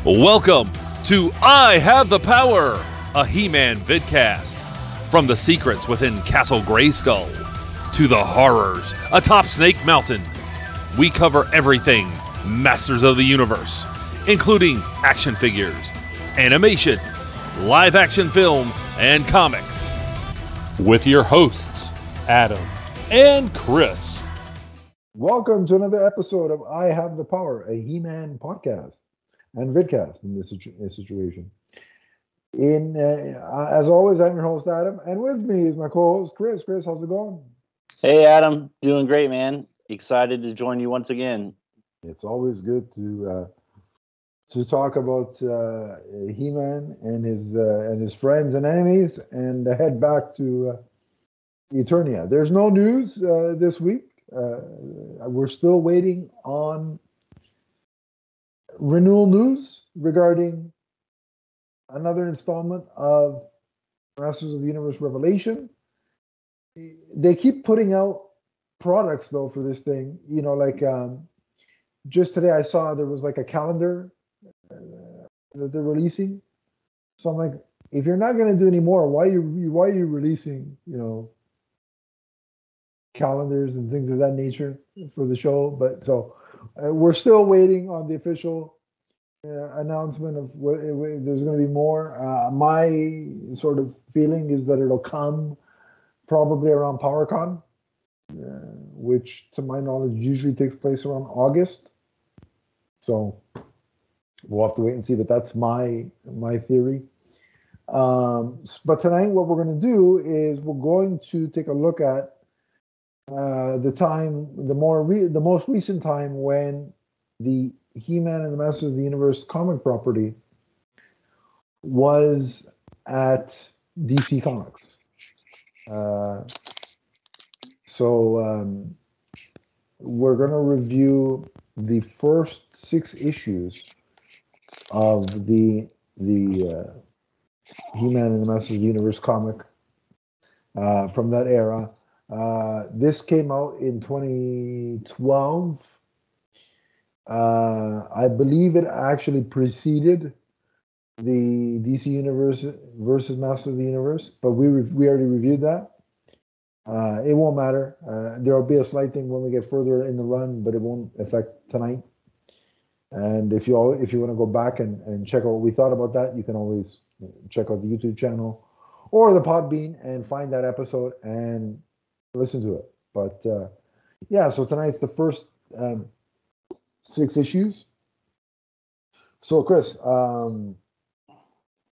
Welcome to I Have the Power, a He-Man vidcast. From the secrets within Castle Grayskull to the horrors atop Snake Mountain, we cover everything Masters of the Universe, including action figures, animation, live-action film, and comics. With your hosts, Adam and Chris. Welcome to another episode of I Have the Power, a He-Man podcast and vidcast in this situation. As always, I'm your host, Adam, and with me is my co-host, Chris. Chris, how's it going? Hey, Adam. Doing great, man. Excited to join you once again. It's always good to talk about He-Man and his friends and enemies, and head back to Eternia. There's no news this week. We're still waiting on renewal news regarding another installment of Masters of the Universe Revelation. They keep putting out products though for this thing. You know, like just today I saw there was like a calendar that they're releasing. So I'm like, if you're not going to do any more, why are you releasing, you know, calendars and things of that nature for the show? But so we're still waiting on the official announcement of there's going to be more. My sort of feeling is that it'll come probably around PowerCon, which to my knowledge usually takes place around August. So we'll have to wait and see, but that's my theory. But tonight what we're going to do is we're going to take a look at the most recent time when the He-Man and the Masters of the Universe comic property was at DC Comics. So we're going to review the first 6 issues of the He-Man and the Masters of the Universe comic from that era. This came out in 2012. I believe it actually preceded the DC Universe versus Master of the Universe, but we already reviewed that. It won't matter. There will be a slight thing when we get further in the run, but it won't affect tonight. And if you want to go back and check out what we thought about that, you can always check out the YouTube channel or the Podbean and find that episode and listen to it. But so tonight's the first 6 issues. So Chris,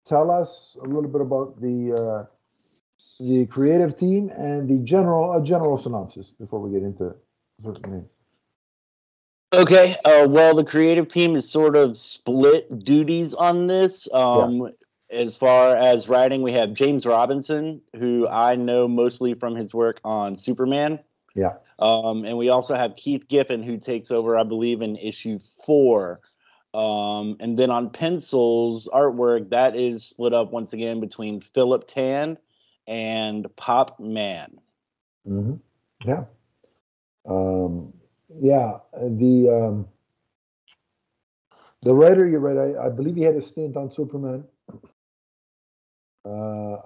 tell us a little bit about the creative team and a general synopsis before we get into certain names. Okay. Well, the creative team is sort of split duties on this. As far as writing, we have James Robinson, who I know mostly from his work on Superman. Yeah. And we also have Keith Giffen, who takes over, I believe, in issue 4. And then on pencils, artwork, that is split up once again between Philip Tan and Pop Man. Mm-hmm. Yeah. The writer, you're right. I believe he had a stint on Superman.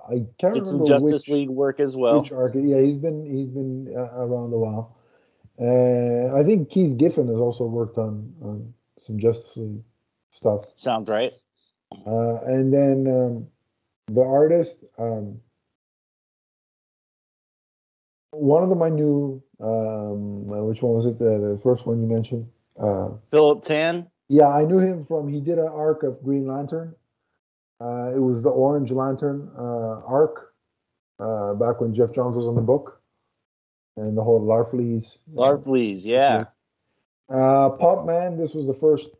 I can't remember some Justice League work as well. Which arc? Yeah, he's been around a while. I think Keith Giffen has also worked on some Justice League stuff. Sounds right. And then the artist, one of them I knew. Which one was it? The first one you mentioned? Philip Tan. Yeah, I knew him from. He did an arc of Green Lantern. It was the Orange Lantern arc back when Jeff Johns was on the book, and the whole Larfleeze. Larfleeze, yeah. Pop Man. This was the first,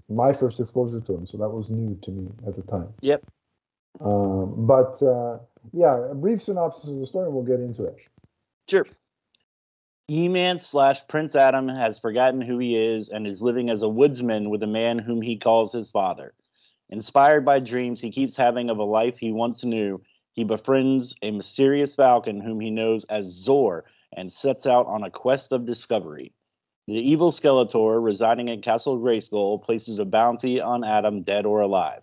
my first exposure to him, so that was new to me at the time. Yep. But a brief synopsis of the story, and we'll get into it. Sure. He-Man / Prince Adam has forgotten who he is and is living as a woodsman with a man whom he calls his father. Inspired by dreams he keeps having of a life he once knew, he befriends a mysterious falcon whom he knows as Zor and sets out on a quest of discovery. The evil Skeletor, residing in Castle Grayskull, places a bounty on Adam, dead or alive.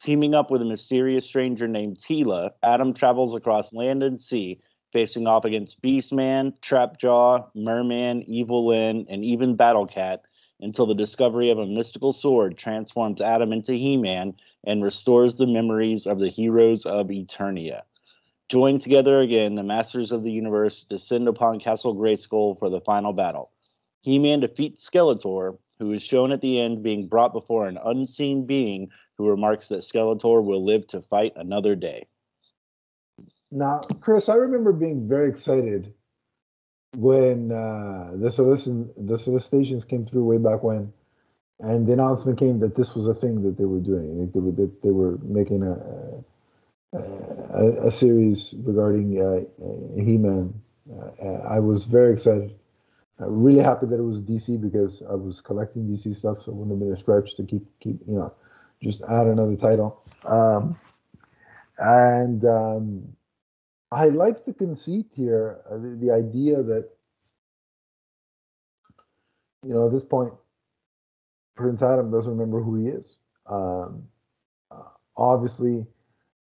Teaming up with a mysterious stranger named Tila, Adam travels across land and sea, facing off against Beastman, Trapjaw, Merman, Evil Lyn, and even Battlecat, until the discovery of a mystical sword transforms Adam into He-Man and restores the memories of the heroes of Eternia. Joined together again, the Masters of the Universe descend upon Castle Grayskull for the final battle. He-Man defeats Skeletor, who is shown at the end being brought before an unseen being who remarks that Skeletor will live to fight another day. Now, Chris, I remember being very excited when the solicitations came through way back when, and the announcement came that this was a thing that they were doing. That they were making a series regarding He-Man. I was very excited. Really happy that it was DC because I was collecting DC stuff, so it wouldn't have been a stretch to keep just add another title. I like the conceit here, the idea that at this point, Prince Adam doesn't remember who he is. Obviously,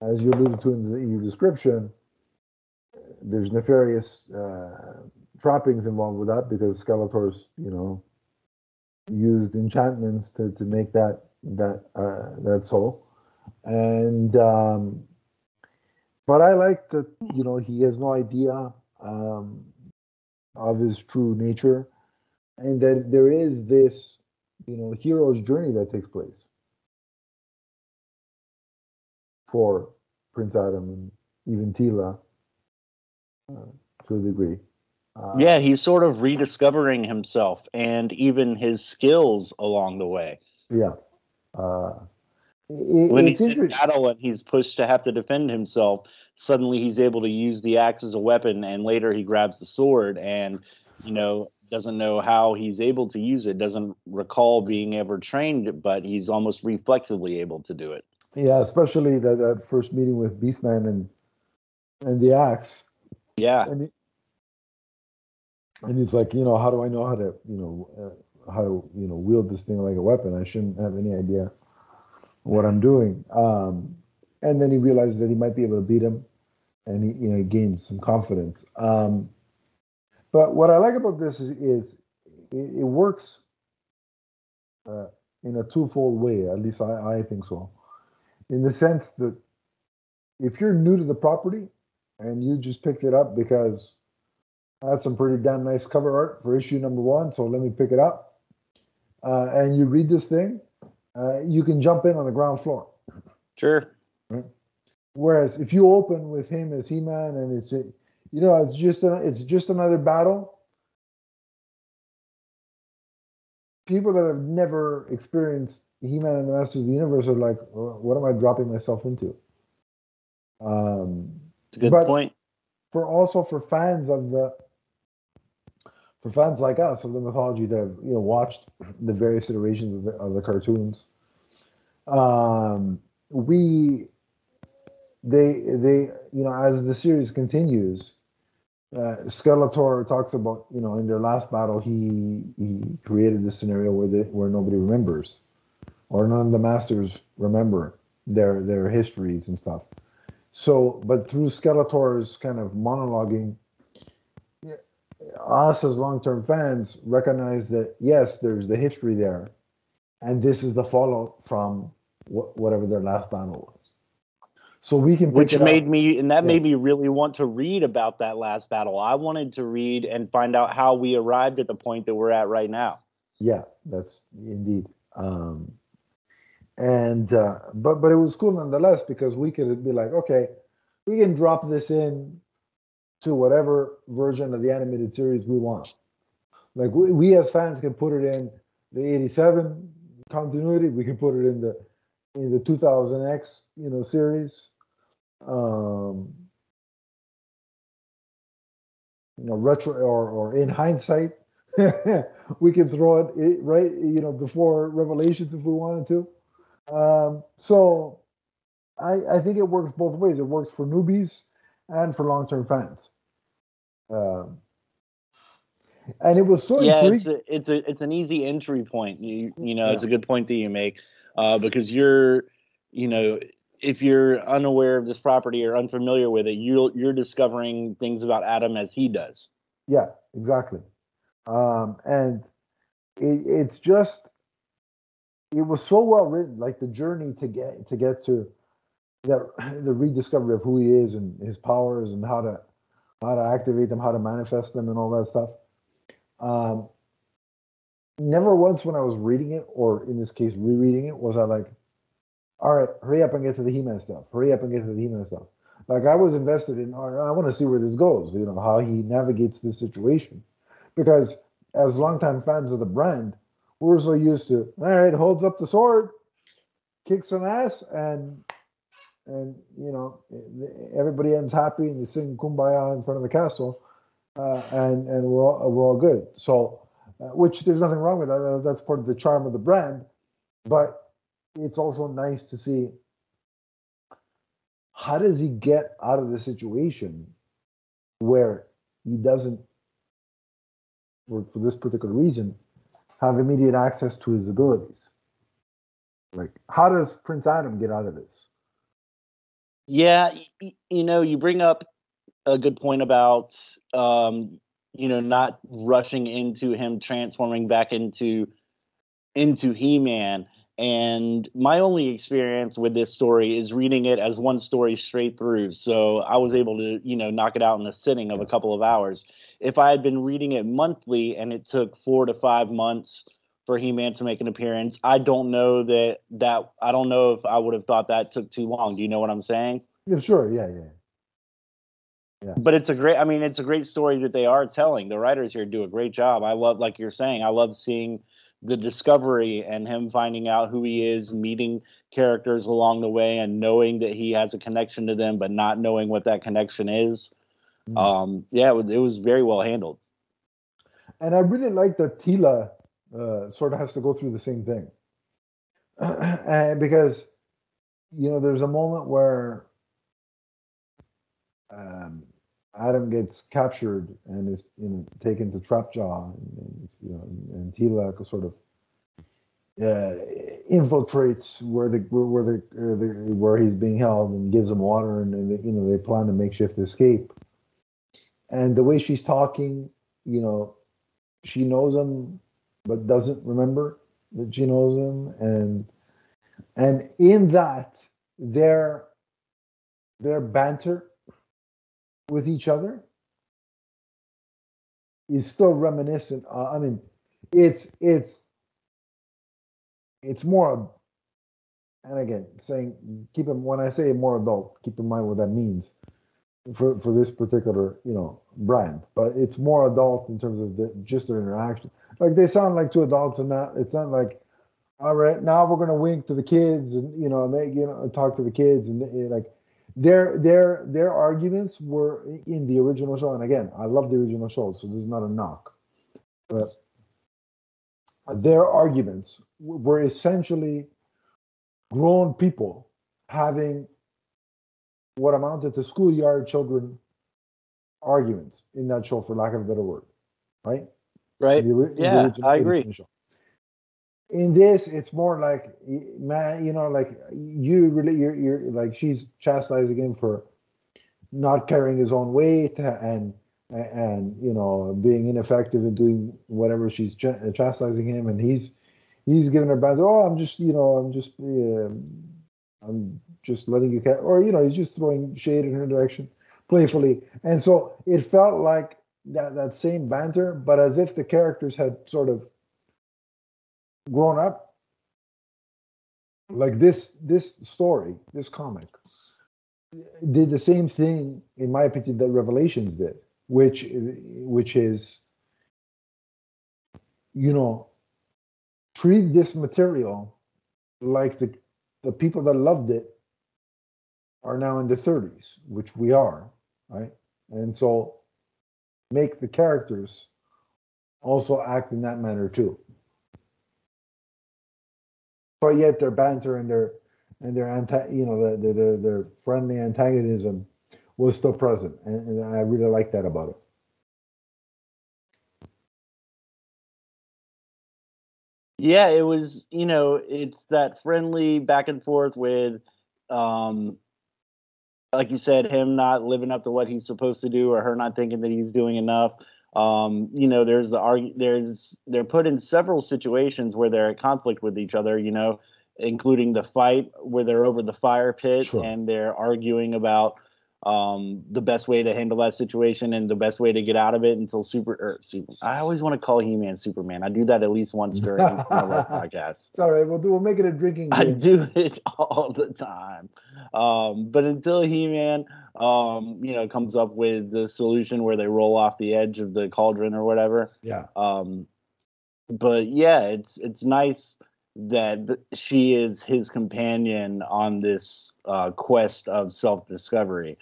as you alluded to in your description, there's nefarious trappings involved with that because Skeletor's, used enchantments to make that so. And but I like that he has no idea of his true nature, and that there is this hero's journey that takes place for Prince Adam and even Tila to a degree. Yeah, he's sort of rediscovering himself and even his skills along the way. Yeah. When he's in battle and he's pushed to have to defend himself, suddenly he's able to use the axe as a weapon, and later he grabs the sword and, doesn't know how he's able to use it, doesn't recall being ever trained, but he's almost reflexively able to do it. Yeah, especially that first meeting with Beastman and the axe. Yeah. And he's like, how do I know how to, wield this thing like a weapon? I shouldn't have any idea what I'm doing. And then he realized that he might be able to beat him, and he gains some confidence. But what I like about this is it works in a twofold way. At least I think so. In the sense that if you're new to the property and you just picked it up because that's some pretty damn nice cover art for issue number 1, so let me pick it up, and you read this thing, you can jump in on the ground floor. Sure. Right? Whereas if you open with him as He-Man and it's just another battle, people that have never experienced He-Man and the Masters of the Universe are like, what am I dropping myself into? It's a good point. For fans like us of the mythology that have watched the various iterations of the cartoons, they as the series continues, Skeletor talks about in their last battle he created this scenario where nobody remembers, or none of the Masters remember their histories and stuff. So, but through Skeletor's kind of monologuing, us as long-term fans recognize that yes, there's the history there, and this is the fallout from whatever their last battle was. So we can pick made me really want to read about that last battle. I wanted to read and find out how we arrived at the point that we're at right now. Yeah, that's indeed. But it was cool nonetheless because we could be like, okay, we can drop this in to whatever version of the animated series we want. Like we as fans can put it in the 87 continuity. We can put it in the 2000X series. Retro or in hindsight, we can throw it right before Revelations if we wanted to. So I think it works both ways. It works for newbies and for long-term fans. And it was so Yeah, intriguing. it's an easy entry point. You know, Yeah, it's a good point that you make, because you know, if you're unaware of this property or unfamiliar with it, you're discovering things about Adam as he does. yeah, exactly. And it's just it was so well written, like the journey to get to that the rediscovery of who he is and his powers and how to activate them, how to manifest them, and all that stuff. Um, Never once when I was reading it, or in this case rereading it, was I like, all right, hurry up and get to the He-Man stuff. Hurry up and get to the He-Man stuff. Like I was invested in. All right, I want to see where this goes. You know how he navigates this situation, because as longtime fans of the brand, we're so used to. All right, holds up the sword, kicks some ass, and everybody ends happy and they sing "Kumbaya" in front of the castle, and we're all good. So, which there's nothing wrong with that. That's part of the charm of the brand. But it's also nice to see how does he get out of the situation where he doesn't, for this particular reason, have immediate access to his abilities. Like, how does Prince Adam get out of this? Yeah, you know, you bring up a good point about not rushing into him transforming back into He-Man. And my only experience with this story is reading it as one story straight through. So I was able to, knock it out in a sitting of a couple of hours. If I had been reading it monthly and it took 4 to 5 months for He-Man to make an appearance, I don't know I don't know if I would have thought that took too long. Do you know what I'm saying? Yeah, sure. Yeah. But it's a great story that they are telling. The writers here do a great job. I love, like you're saying, I love seeing the discovery and him finding out who he is, meeting characters along the way, and knowing that he has a connection to them, but not knowing what that connection is. Mm. Yeah, it was very well handled. And I really like that Tila sort of has to go through the same thing. Because, there's a moment where um, Adam gets captured and is taken to Trapjaw, and Tila sort of infiltrates where he's being held and gives him water, and they plan a makeshift escape. And the way she's talking, she knows him but doesn't remember that she knows him, and in that their banter with each other is still reminiscent. I mean, it's more, and again, saying when I say more adult, keep in mind what that means for this particular brand. But it's more adult in terms of just their interaction. Like they sound like two adults, and it's not like, all right, now we're gonna wink to the kids and talk to the kids, and like their arguments were in the original show. And again, I love the original show, so this is not a knock. But their arguments were essentially grown people having what amounted to schoolyard children arguments in that show, for lack of a better word, right? Right? In the Yeah, original I agree. Edison show. In this, it's more like, man, like you're like, she's chastising him for not carrying his own weight and being ineffective in doing whatever she's chastising him, and he's giving her bad. Oh, I'm just letting you or he's just throwing shade in her direction playfully. And so it felt like that same banter, but as if the characters had sort of grown up. Like this story, this comic did the same thing, in my opinion, that Revelations did, which is, treat this material like the people that loved it are now in their 30s, which we are, right? And so make the characters also act in that manner too. But yet their banter and their their friendly antagonism was still present, and I really like that about it. Yeah, it was, it's that friendly back and forth with, um, like you said, him not living up to what he's supposed to do, or her not thinking that he's doing enough. There's they're put in several situations where they're at conflict with each other, including the fight where they're over the fire pit Sure. and they're arguing about the best way to handle that situation and the best way to get out of it until super. I always want to call He-Man Superman. I do that at least once during one of our podcasts. It's all right. We'll make it a drinking I game. do it all the time. But until He-Man, comes up with the solution where they roll off the edge of the cauldron or whatever. Yeah. But yeah, it's nice that she is his companion on this quest of self-discovery.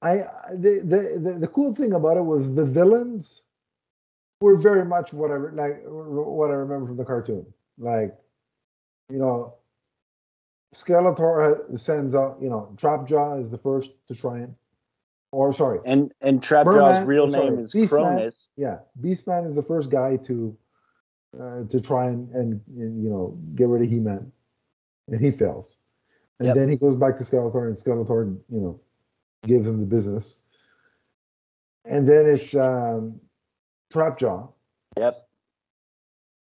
The cool thing about it was the villains were very much what I remember from the cartoon. Like, Skeletor sends out, Trapjaw is the first to try and, and Trapjaw's real name is Beastman. Cronus. Yeah, Beastman is the first guy to try and get rid of He-Man, and he fails. And then he goes back to Skeletor, and Skeletor, gives him the business. And then it's Trapjaw. Yep.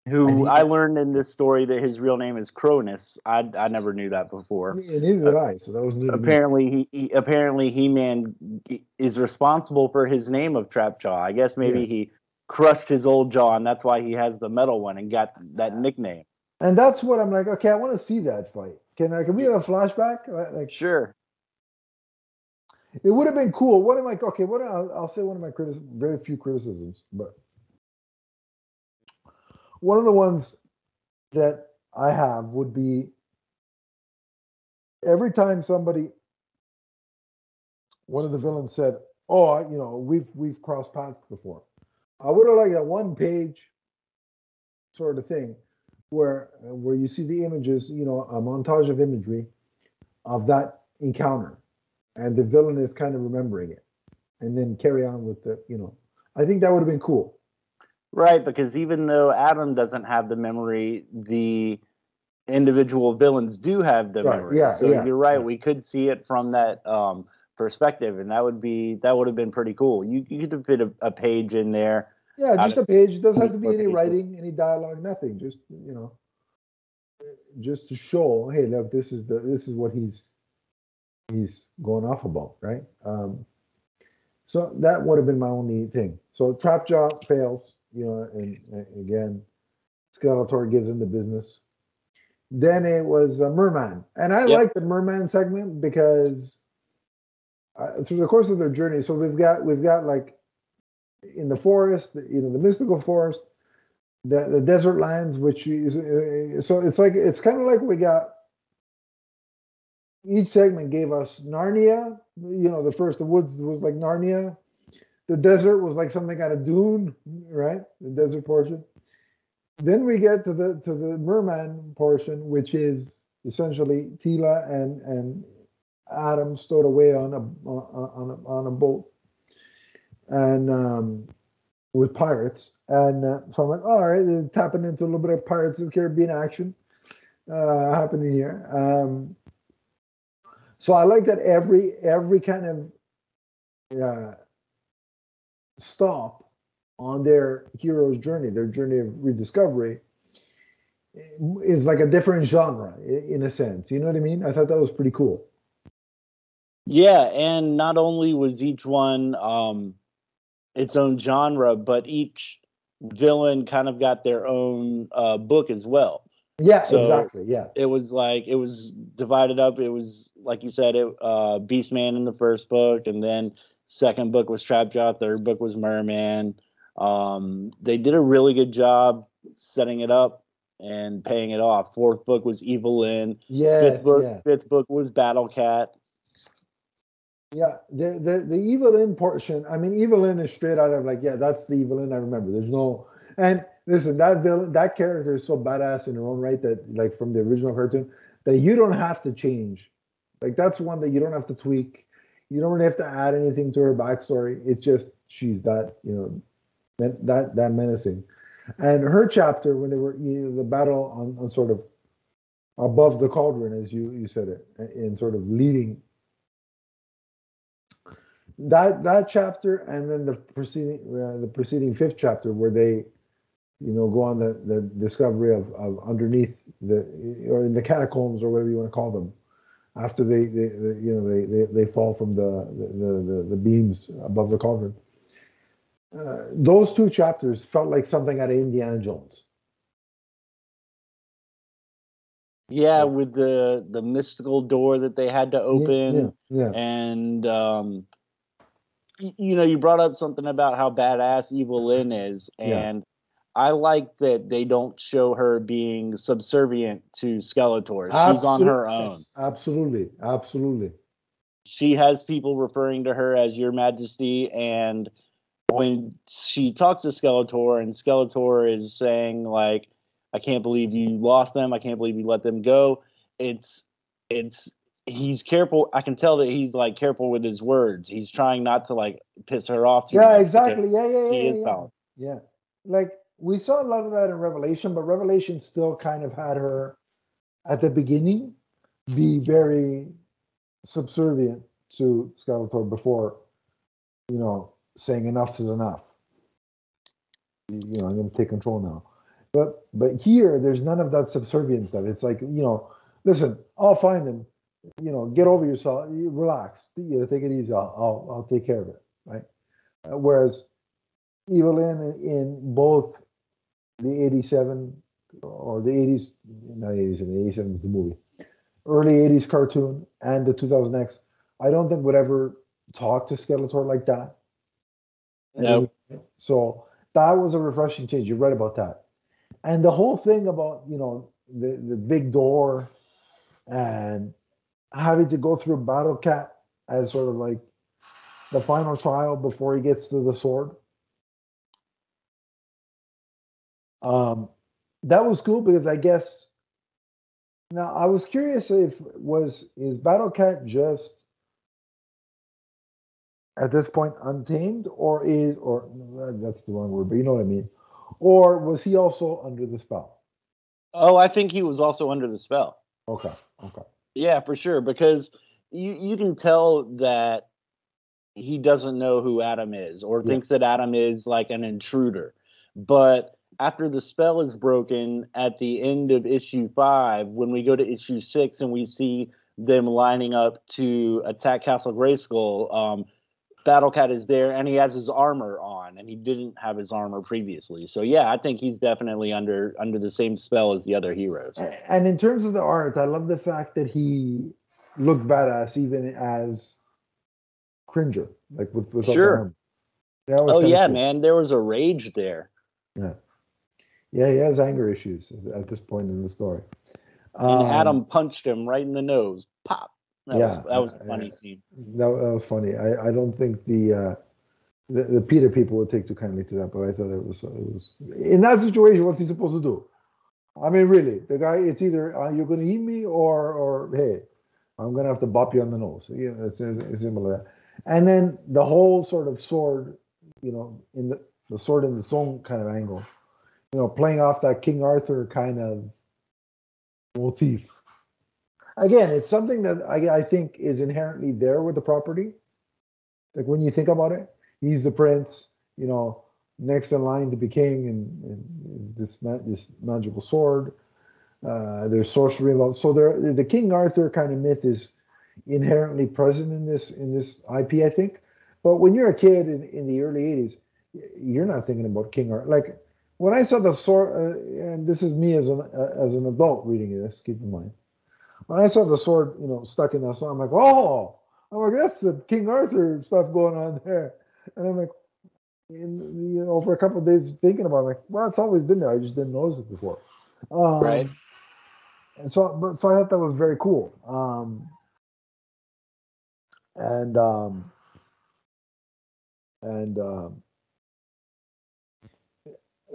Who I learned in this story that his real name is Cronus. I never knew that before. Neither did I. So that was new. Apparently, He-Man is responsible for his name of Trapjaw. I guess maybe he crushed his old jaw, and that's why he has the metal one and got that nickname. And that's what I'm like. Okay, I want to see that fight. Can we have a flashback? Like, sure. It would have been cool. I'll say one of my very few criticisms, but one of the ones that I have would be every time one of the villains said, "Oh, we've crossed paths before." I would have liked a one-page sort of thing where you see the images, a montage of imagery of that encounter, and the villain is kind of remembering it, and then carry on with the, I think that would have been cool. Right, because even though Adam doesn't have the memory, the individual villains do have the memory. Yeah, so you're right. Yeah. We could see it from that perspective, and that would have been pretty cool. You could have fit a page in there. Yeah, just a page. It doesn't have to be any writing, any dialogue, nothing. Just just to show, hey, look, this is what he's going off about, right? So that would have been my only thing. So Trapjaw fails, and again, Skeletor gives him the business. Then it was Merman, and I like the Merman segment because through the course of their journey, so we've got like in the forest, the mystical forest, the desert lands, which is so it's kind of like we got. Each segment gave us Narnia. The woods was like Narnia. The desert was like something out of Dune, right? The desert portion. Then we get to the Merman portion, which is essentially Tila and Adam stowed away on a boat, and with pirates. And so I'm like, all right, tapping into a little bit of Pirates of the Caribbean action happening here. So I like that every kind of stop on their hero's journey, their journey of rediscovery, is like a different genre in a sense. You know what I mean? I thought that was pretty cool. Yeah, and not only was each one its own genre, but each villain kind of got their own book as well. Yeah, so exactly. Yeah, it was divided up. It was like you said, Beastman in the first book, and then second book was Trapjaw, third book was Merman. They did a really good job setting it up and paying it off. Fourth book was Evelyn. Yes, fifth book was Battle Cat. Yeah, the Evelyn portion. I mean, Evelyn is straight out of that's the Evelyn I remember. There's no and. Listen, that character is so badass in her own right that, from the original cartoon, that you don't have to change. Like, that's one that you don't have to tweak. You don't really have to add anything to her backstory. It's just she's that, that menacing. And her chapter, when they were the battle on sort of above the cauldron, as you said it, in sort of leading that chapter, and then the preceding fifth chapter, where they go on the discovery of underneath or in the catacombs, or whatever you want to call them, after they fall from the beams above the cauldron. Those two chapters felt like something out of Indiana Jones. Yeah, with the mystical door that they had to open, yeah. And you brought up something about how badass Evil Lynn is, and I like that they don't show her being subservient to Skeletor. She's on her own. Yes, absolutely. She has people referring to her as Your Majesty, and when she talks to Skeletor, and Skeletor is saying, like, I can't believe you lost them, I can't believe you let them go, it's he's careful. I can tell that he's like careful with his words. He's trying not to like piss her off too much. Exactly. Yeah. Like, we saw a lot of that in Revelation, but Revelation still kind of had her at the beginning be very subservient to Skeletor before, saying enough is enough. I'm going to take control now. But here, there's none of that subservient stuff. It's like, listen, I'll find them. Get over yourself. Relax. Take it easy. I'll take care of it. Right. Whereas Evil Lynn in both the 87 or the 80s, not 87, 87 is the movie, early 80s cartoon and the 2000X, I don't think would ever talk to Skeletor like that. No. So that was a refreshing change. You're right about that. And the whole thing about, the big door and having to go through Battle Cat as sort of like the final trial before he gets to the sword. That was cool because I guess now I was curious is Battle Cat just at this point untamed, or that's the wrong word, but you know what I mean, or was he also under the spell? Oh, I think he was also under the spell. Okay. Yeah, for sure, because you can tell that he doesn't know who Adam is, or thinks that Adam is like an intruder. But after the spell is broken at the end of issue 5, when we go to issue 6 and we see them lining up to attack Castle Grayskull, Battle Cat is there, and he has his armor on, and he didn't have his armor previously. So yeah, I think he's definitely under the same spell as the other heroes. And in terms of the art, I love the fact that he looked badass even as Cringer, like with sure. The armor. Oh yeah, cool. Man, there was a rage there. Yeah, he has anger issues at this point in the story. And Adam punched him right in the nose. Pop. That was a funny scene. That was funny. I don't think the Peter people would take too kindly to that, but I thought it was in that situation. What's he supposed to do? I mean, really, the guy. It's either you're going to eat me, or hey, I'm going to have to bop you on the nose. Yeah, it's similar. That. And then the whole sort of sword, in the sword in the stone kind of angle, playing off that King Arthur kind of motif. Again, it's something that I think is inherently there with the property. Like when you think about it, he's the prince, next in line to be king, and this magical sword. There's sorcery involved. So the King Arthur kind of myth is inherently present in this IP, I think. But when you're a kid in the early 80s, you're not thinking about King Arthur. Like when I saw the sword, and this is me as an adult reading this, keep in mind. When I saw the sword, stuck in that sword, I'm like, that's the King Arthur stuff going on there. And I'm like, for a couple of days thinking about it, I'm like, well, it's always been there. I just didn't notice it before. Right. And so I thought that was very cool.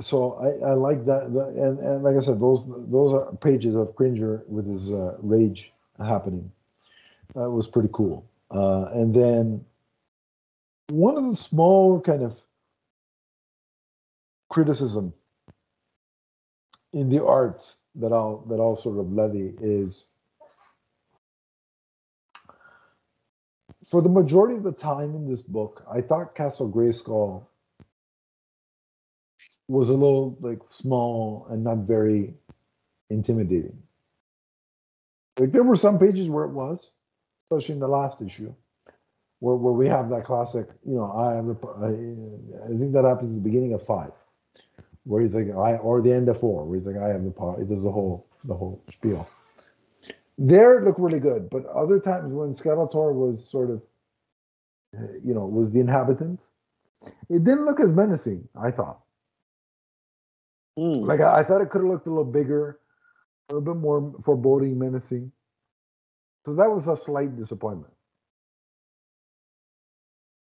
So I like that, and like I said, those are pages of Cringer with his rage happening. That was pretty cool. And then one of the small kind of criticism in the arts that I'll sort of levy is, for the majority of the time in this book, I thought Castle Grayskull was a little like small and not very intimidating. Like there were some pages where it was, especially in the last issue, where we have that classic, I think that happens at the beginning of 5, where he's like, or the end of 4, where he's like, I have the power. It does the whole spiel. There it looked really good, but other times when Skeletor was sort of, was the inhabitant, it didn't look as menacing, I thought. Like I thought it could have looked a little bigger, a little bit more foreboding, menacing. So that was a slight disappointment.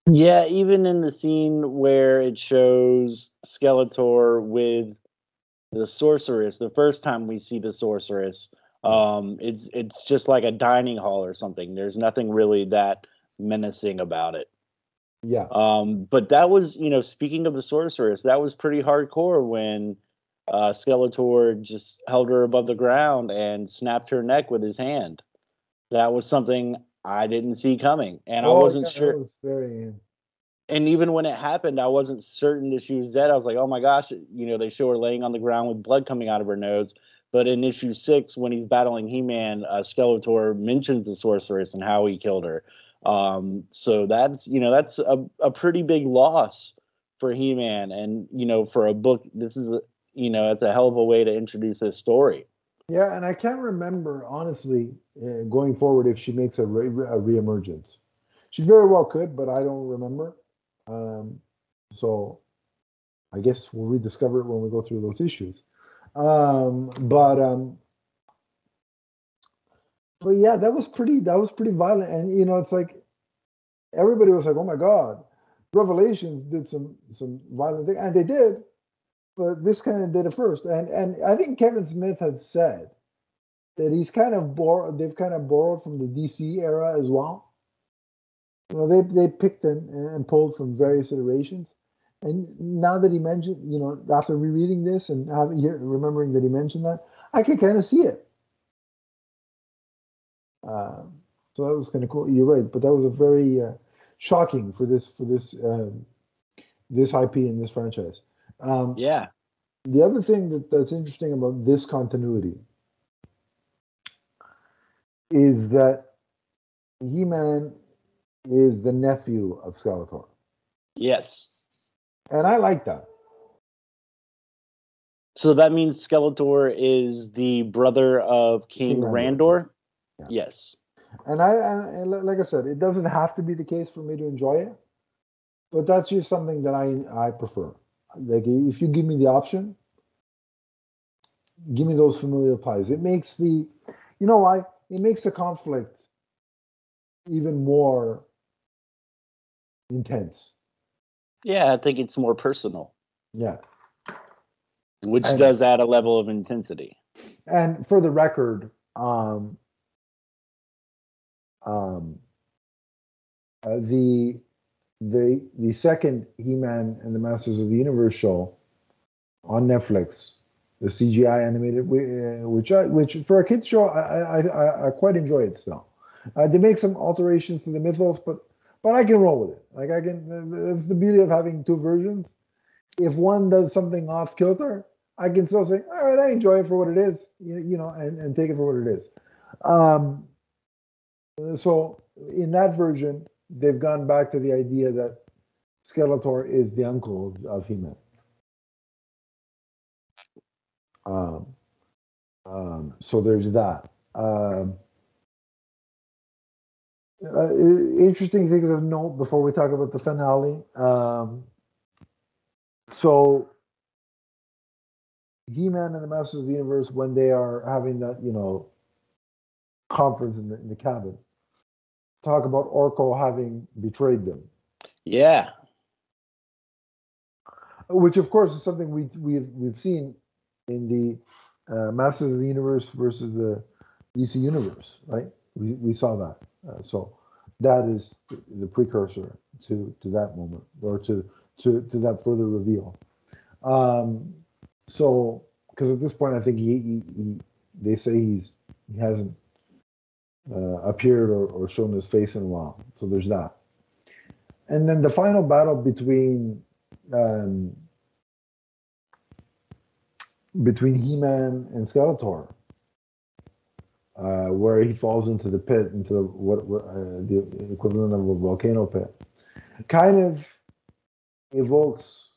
Yeah, even in the scene where it shows Skeletor with the sorceress, the first time we see the sorceress, it's just like a dining hall or something. There's nothing really that menacing about it. Yeah. But that was, speaking of the sorceress, that was pretty hardcore when Skeletor just held her above the ground and snapped her neck with his hand. That was something I didn't see coming, and I wasn't sure. That was very. And even when it happened, I wasn't certain that she was dead. I was like, oh my gosh, they show her laying on the ground with blood coming out of her nose. But in issue 6, when he's battling He-Man, Skeletor mentions the sorceress and how he killed her. So that's a pretty big loss for He-Man, and for a book, this is it's a hell of a way to introduce this story. Yeah, and I can't remember honestly going forward if she makes a reemergence. She very well could, but I don't remember. So I guess we'll rediscover it when we go through those issues. But yeah, that was pretty violent, and it's like everybody was like, "Oh my God, Revelations did some violent thing," and they did, but this kind of did it first. And I think Kevin Smith has said that he's kind of they've kind of borrowed from the DC era as well. They picked and pulled from various iterations. And now that he mentioned, after rereading this and remembering that he mentioned that, I can kind of see it. So that was kind of cool. You're right, but that was a very shocking for this IP in this franchise. Yeah. The other thing that's interesting about this continuity is that He-Man is the nephew of Skeletor. Yes. And I like that. So that means Skeletor is the brother of King Randor? Yeah. Yes. And like I said, it doesn't have to be the case for me to enjoy it, but that's just something that I prefer. Like if you give me the option, give me those familial ties. It makes it makes the conflict even more intense. Yeah, I think it's more personal. Yeah. Which does add a level of intensity. And for the record, the second He-Man and the Masters of the Universe show on Netflix, the CGI animated, which for a kids show, I quite enjoy it still. They make some alterations to the mythos, but I can roll with it. Like that's the beauty of having two versions. If one does something off kilter, I can still say, all right, I enjoy it for what it is, and take it for what it is. So in that version, they've gone back to the idea that Skeletor is the uncle of He-Man. So there's that. Interesting things of note before we talk about the finale. So He-Man and the Masters of the Universe, when they are having that, conference in the cabin, talk about Orko having betrayed them. Yeah. Which, of course, is something we've seen in the Masters of the Universe versus the DC Universe, right? We saw that. So that is the precursor to that moment, or to that further reveal. So because at this point, I think they say he hasn't appeared or shown his face in a while. So there's that. And then the final battle between He-Man and Skeletor, where he falls into the pit, into the equivalent of a volcano pit, kind of evokes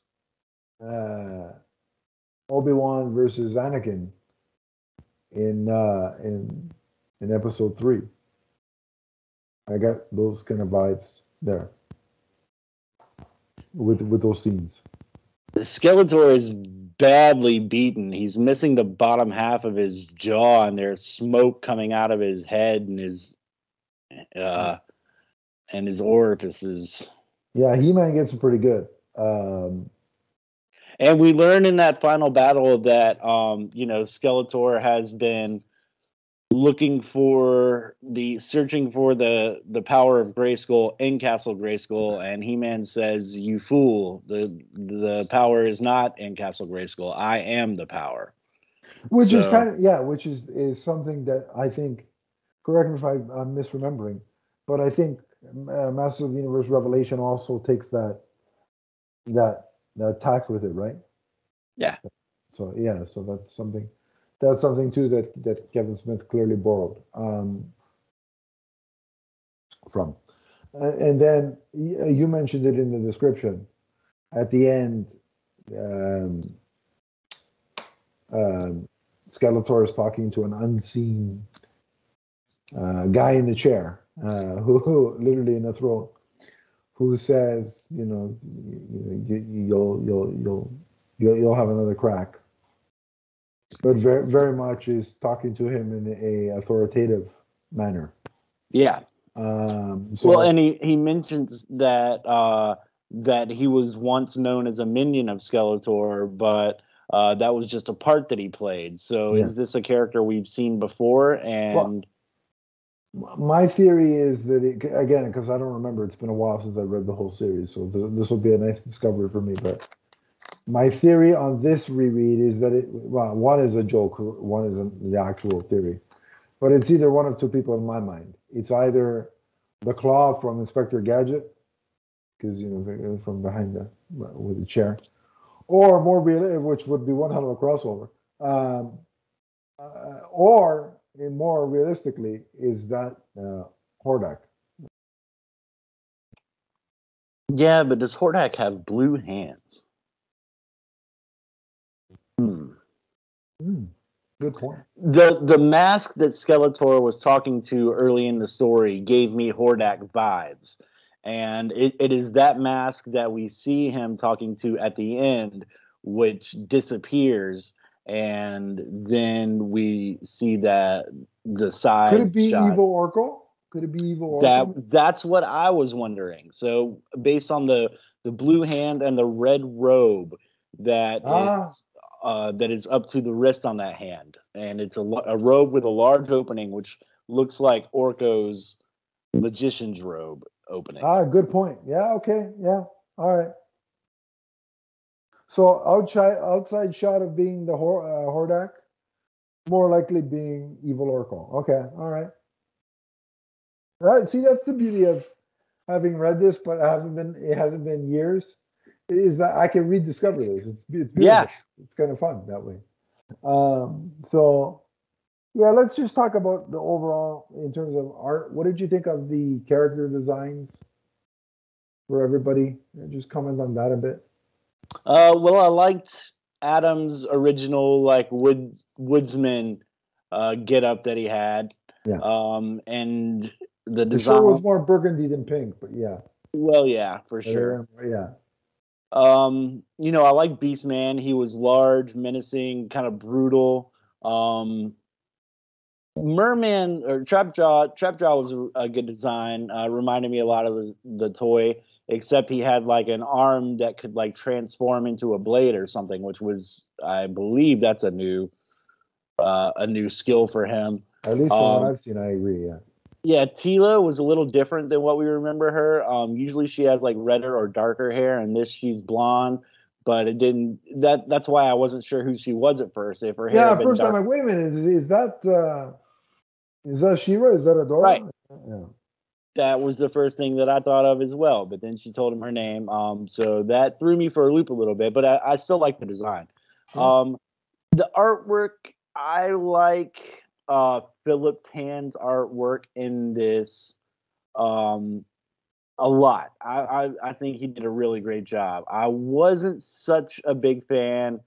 Obi-Wan versus Anakin in episode 3. I got those kind of vibes there with those scenes. Skeletor is badly beaten. He's missing the bottom half of his jaw, and there's smoke coming out of his head and his orifices. Yeah, He-Man gets pretty good. And we learn in that final battle that Skeletor has been searching for the power of Grayskull in Castle Grayskull, and He-Man says, "You fool! The power is not in Castle Grayskull. I am the power." Which is something that I think. Correct me if I'm misremembering, but I think Masters of the Universe Revelation also takes that tact with it, right? Yeah. So that's something. That's something too that Kevin Smith clearly borrowed from. And then you mentioned it in the description. At the end, Skeletor is talking to an unseen guy in the chair, who literally in a throne, who says, you'll have another crack. But very, very much is talking to him in a authoritative manner. Yeah. And he mentions that he was once known as a minion of Skeletor, but that was just a part that he played. So is this a character we've seen before? And my theory is that again, because I don't remember, it's been a while since I read the whole series, so this will be a nice discovery for me. But my theory on this reread is that one is a joke, one is the actual theory. But it's either one of two people in my mind. It's either the Claw from Inspector Gadget, because from behind with the chair, or more real, which would be one hell of a crossover. Or more realistically, is that Hordak? Yeah, but does Hordak have blue hands? Good point. The mask that Skeletor was talking to early in the story gave me Hordak vibes. And it is that mask that we see him talking to at the end, which disappears, and then we see that the side Could it be shot. Evil Orko? Could it be Evil Orko? That's what I was wondering. So based on the blue hand and the red robe that is up to the wrist on that hand, and it's a robe with a large opening, which looks like Orko's magician's robe opening. Good point. Yeah. Okay. Yeah. All right. So outside shot of being the Hordak, more likely being Evil Orko. Okay. All right. See, that's the beauty of having read this, but it hasn't been years. Is that I can rediscover this. It's beautiful. Yeah. It's kind of fun that way. So yeah, let's just talk about the overall in terms of art. What did you think of the character designs for everybody? Just comment on that a bit. Well, I liked Adam's original woodsman get up that he had. Yeah. And the design sure was more burgundy than pink, but yeah. Well, yeah, for sure. Yeah. I like Beastman. He was large, menacing, kind of brutal. Merman or Trapjaw was a good design. Reminded me a lot of the toy, except he had like an arm that could like transform into a blade or something, which was, I believe, that's a new skill for him. At least from what I've seen, I agree. Yeah. Yeah, Tila was a little different than what we remember her. Usually she has like redder or darker hair, and this she's blonde. but it didn't. That's why I wasn't sure who she was at first. If her hair Yeah, had been first I'm dark, like, wait a minute, is that She-Ra? Is that Adora? right? Yeah. That was the first thing that I thought of as well. But then she told him her name, so that threw me for a loop a little bit. But I still like the design. Yeah. The artwork, I like Philip Tan's artwork in this a lot. I think he did a really great job. I wasn't such a big fan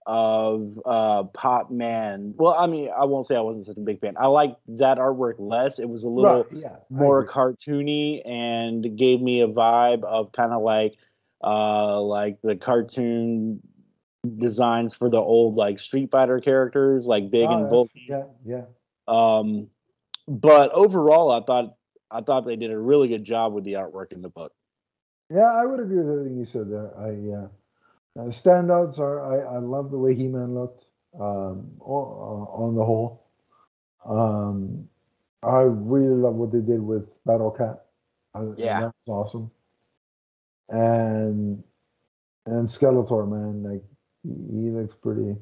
of Pop Man. Well, I mean, I won't say I wasn't such a big fan. I liked that artwork less. It was a Right. little Yeah. more cartoony and gave me a vibe of kind of like the cartoon designs for the old like Street Fighter characters, like big and bulky. Yeah. Um, but overall, I thought they did a really good job with the artwork in the book. Yeah, I would agree with everything you said there. Standouts are I love the way He-Man looked on the whole. I really love what they did with Battle Cat. Yeah. That's awesome. And Skeletor, man, like he looks pretty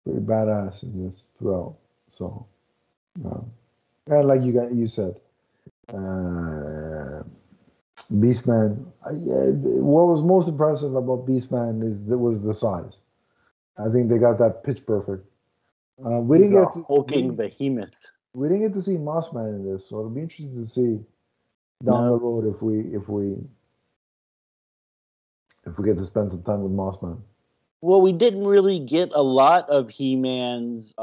badass in this throughout. So, and like you said, Beastman. What was most impressive about Beastman was the size. I think they got that pitch perfect. We He's didn't a get to, hulking behemoth. we didn't get to see Mossman in this, so it'll be interesting to see down the road if we get to spend some time with Mossman. Well, we didn't really get a lot of He-Man's,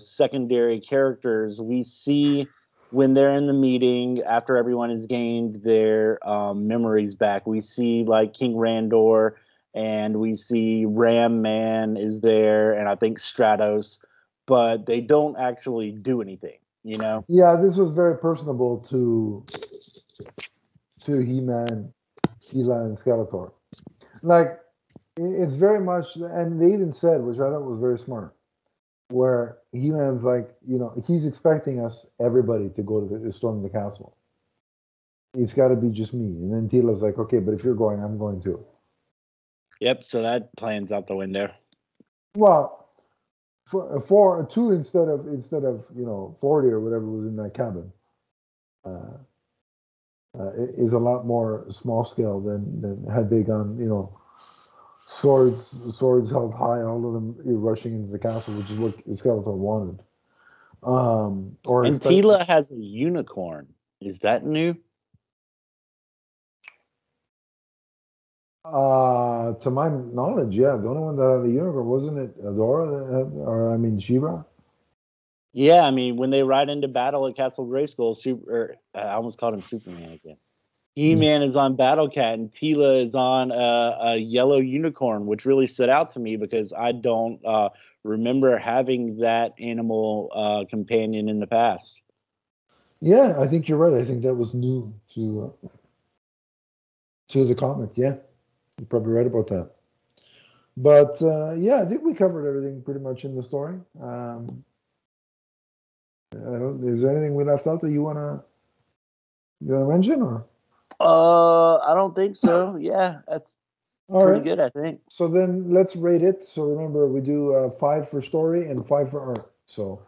secondary characters. We see when they're in the meeting after everyone has gained their memories back. We see like King Randor, and we see Ram Man is there, and I think Stratos, but they don't actually do anything. Yeah, this was very personable to He-Man, Teela, and Skeletor. Like, it's very much, and they even said, which I thought was very smart, where He-Man's like, he's expecting everybody to go to storm the castle. It's got to be just me. And then Teela's like, okay, but if you're going, I'm going too. Yep. So that plan's out the window. Well, for two instead of 40 or whatever was in that cabin. Is a lot more small scale than had they gone, swords held high, all of them rushing into the castle, which is what Skeletor wanted. And Teela has a unicorn. Is that new? To my knowledge, yeah. The only one that had a unicorn, wasn't it Adora? She-Ra? Yeah, I mean, when they ride into battle at Castle Grayskull, I almost called him Superman again. He-Man is on Battle Cat, and Teela is on a yellow unicorn, which really stood out to me because I don't remember having that animal companion in the past. Yeah, I think you're right. I think that was new to the comic. Yeah, you're probably right about that. But yeah, I think we covered everything pretty much in the story. Is there anything we left out that you wanna mention, or? I don't think so. Yeah, that's pretty good, I think. So then let's rate it. So remember, we do 5 for story and 5 for art. So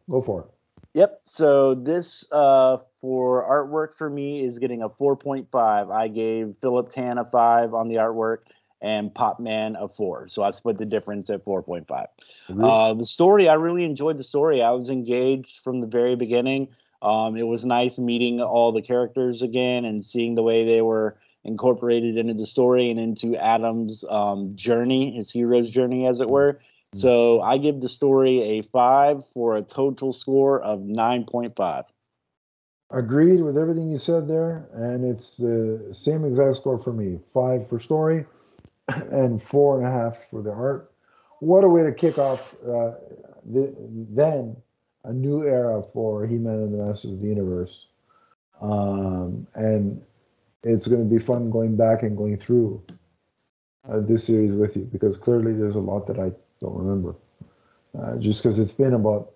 go for it. Yep. So this for artwork for me is getting a 4.5. I gave Philip Tan a 5 on the artwork and Pop Man a 4. So I split the difference at 4.5. The story, I really enjoyed the story. I was engaged from the very beginning. It was nice meeting all the characters again and seeing the way they were incorporated into the story and into Adam's journey, his hero's journey, as it were. So I give the story a 5 for a total score of 9.5. Agreed with everything you said there, and it's the same exact score for me. 5 for story and 4.5 for the art. What a way to kick off then a new era for He-Man and the Masters of the Universe. And it's going to be fun going back and going through this series with you, because clearly there's a lot that I don't remember. Just because it's been about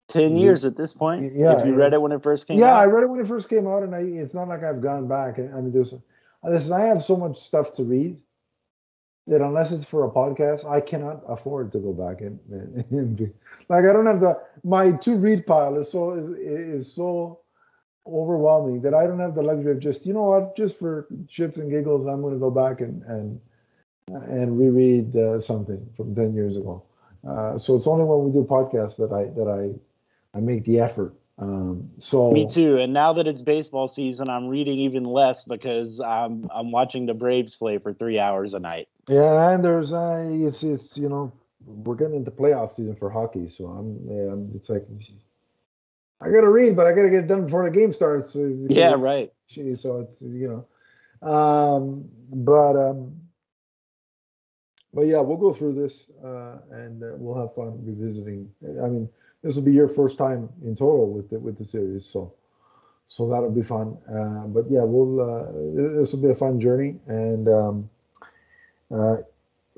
10 years at this point. Yeah. If you read it when it first came out. Yeah, I read it when it first came out, and it's not like I've gone back. I mean, Listen, I have so much stuff to read that unless it's for a podcast, I cannot afford to go back and like I don't have my to read pile is so overwhelming that I don't have the luxury of just, you know what, just for shits and giggles, I'm going to go back and reread something from 10 years ago. So it's only when we do podcasts that I make the effort. So Me too. And now that it's baseball season, I'm reading even less because I'm watching the Braves play for 3 hours a night. yeah, and there's it's we're getting into playoff season for hockey, so it's like I gotta read, but I gotta get it done before the game starts. So Yeah, right. So it's um, but um, but yeah, we'll go through this and we'll have fun revisiting. I mean, this will be your first time in total with the series, so that'll be fun. But yeah, this will be a fun journey. And uh,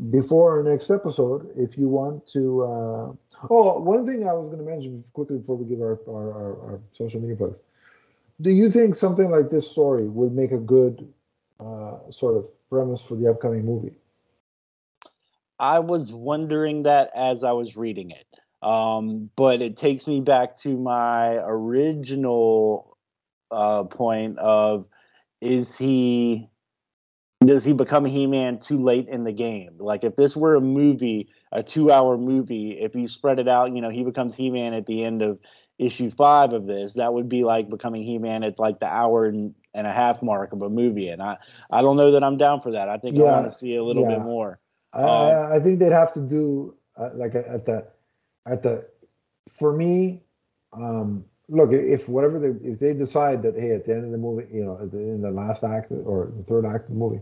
before our next episode, if you want to, one thing I was going to mention quickly before we give our social media plugs. Do you think something like this story would make a good sort of premise for the upcoming movie? I was wondering that as I was reading it. But it takes me back to my original point of is he does he become He-Man too late in the game? Like if this were a movie, a 2-hour movie, if you spread it out, he becomes He-Man at the end of issue 5 of this, that would be like becoming He-Man at like the hour and a half mark of a movie. And I don't know that I'm down for that. I think I want Yeah, to see a little bit yeah. more. I think they'd have to do like at the for me. Look, if they decide that, hey, at the end of the movie, in the last act or the third act of the movie,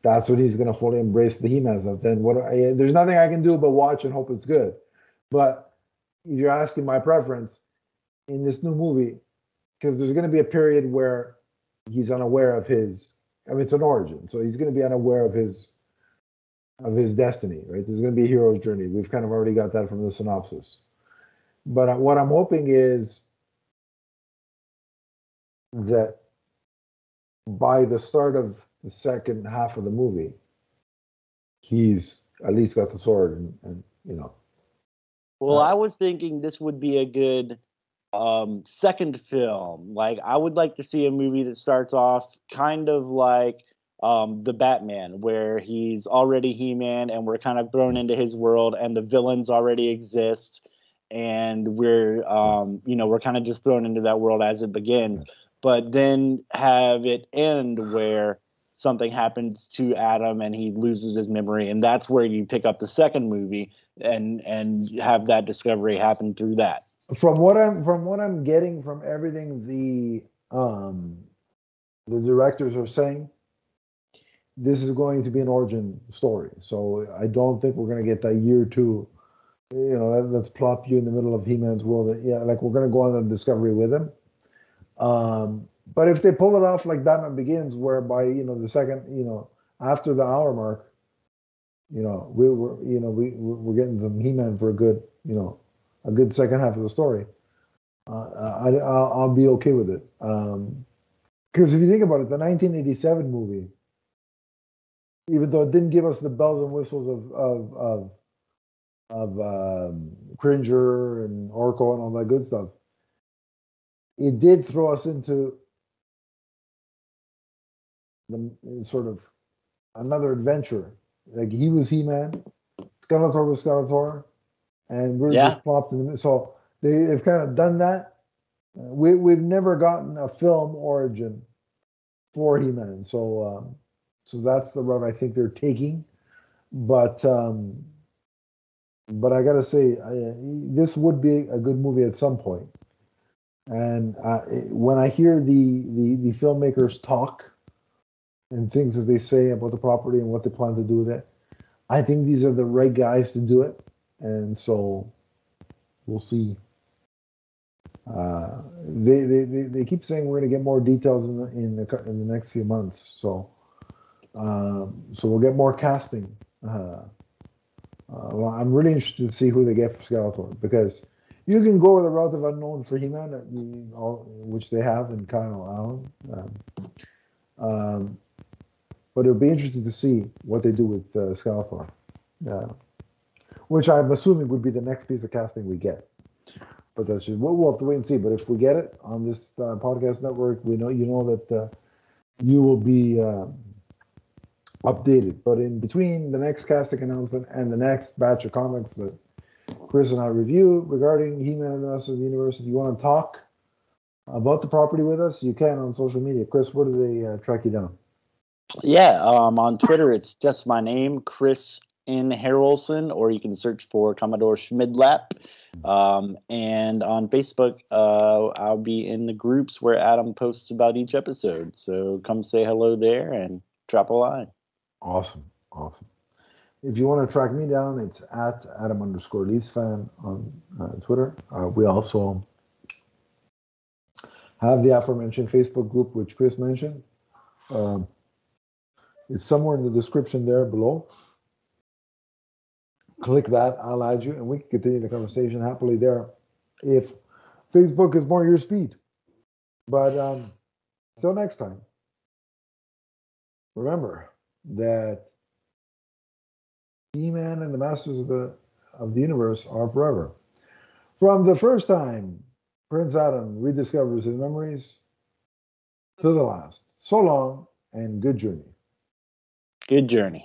that's when he's going to fully embrace the He-Man stuff. Then there's nothing I can do but watch and hope it's good. But if you're asking my preference in this new movie, because there's going to be a period where he's unaware of his. I mean, it's an origin, so he's going to be unaware of his destiny, right? There's going to be a hero's journey. We've kind of already got that from the synopsis. But what I'm hoping is that by the start of the second half of the movie, he's at least got the sword and Well, I was thinking this would be a good second film. Like, I would like to see a movie that starts off kind of like the Batman, where he's already He-Man, and we're kind of thrown into his world, and the villains already exist, and we're kind of just thrown into that world as it begins. But then have it end where something happens to Adam and he loses his memory, and that's where you pick up the second movie and have that discovery happen through that. From what I'm getting from everything the directors are saying, this is going to be an origin story. So I don't think we're going to get that year two. Let's plop you in the middle of He-Man's world. Yeah, like we're going to go on the discovery with him. But if they pull it off like Batman Begins, whereby the second after the hour mark, we're getting some He-Man for a good second half of the story. I'll be okay with it. Because if you think about it, the 1987 movie, even though it didn't give us the bells and whistles of Cringer and Orko and all that good stuff, it did throw us into the sort of another adventure. Like he was He-Man, Skeletor was Skeletor, and we're just plopped in the middle. So they've kind of done that. We've never gotten a film origin for He-Man, so that's the route I think they're taking. But I gotta say, this would be a good movie at some point. And when I hear the filmmakers talk and things that they say about the property and what they plan to do with it, I think these are the right guys to do it. And so we'll see. They keep saying we're going to get more details in the next few months. So we'll get more casting. Well, I'm really interested to see who they get for Skeletor, because you can go with a relative unknown for He-Man, which they have in Kyle Allen. But it'll be interesting to see what they do with Skeletor. Which I'm assuming would be the next piece of casting we get. But that's just, we'll have to wait and see. But if we get it on this podcast network, you know that you will be updated. But in between the next casting announcement and the next batch of comics that Chris and I review regarding He-Man and the Masters of the Universe, if you want to talk about the property with us, you can on social media. Chris, where do they track you down? Yeah, on Twitter, it's just my name, Chris N. Harrelson, or you can search for Commodore Schmidlap. And on Facebook, I'll be in the groups where Adam posts about each episode. So come say hello there and drop a line. Awesome. If you want to track me down, it's at Adam_LeafsFan on Twitter. We also have the aforementioned Facebook group, which Chris mentioned. It's somewhere in the description there below. Click that, I'll add you, and we can continue the conversation happily there if Facebook is more your speed. But until next time, remember that He-Man and the Masters of the Universe are forever. From the first time Prince Adam rediscovers his memories to the last. So long and good journey. Good journey.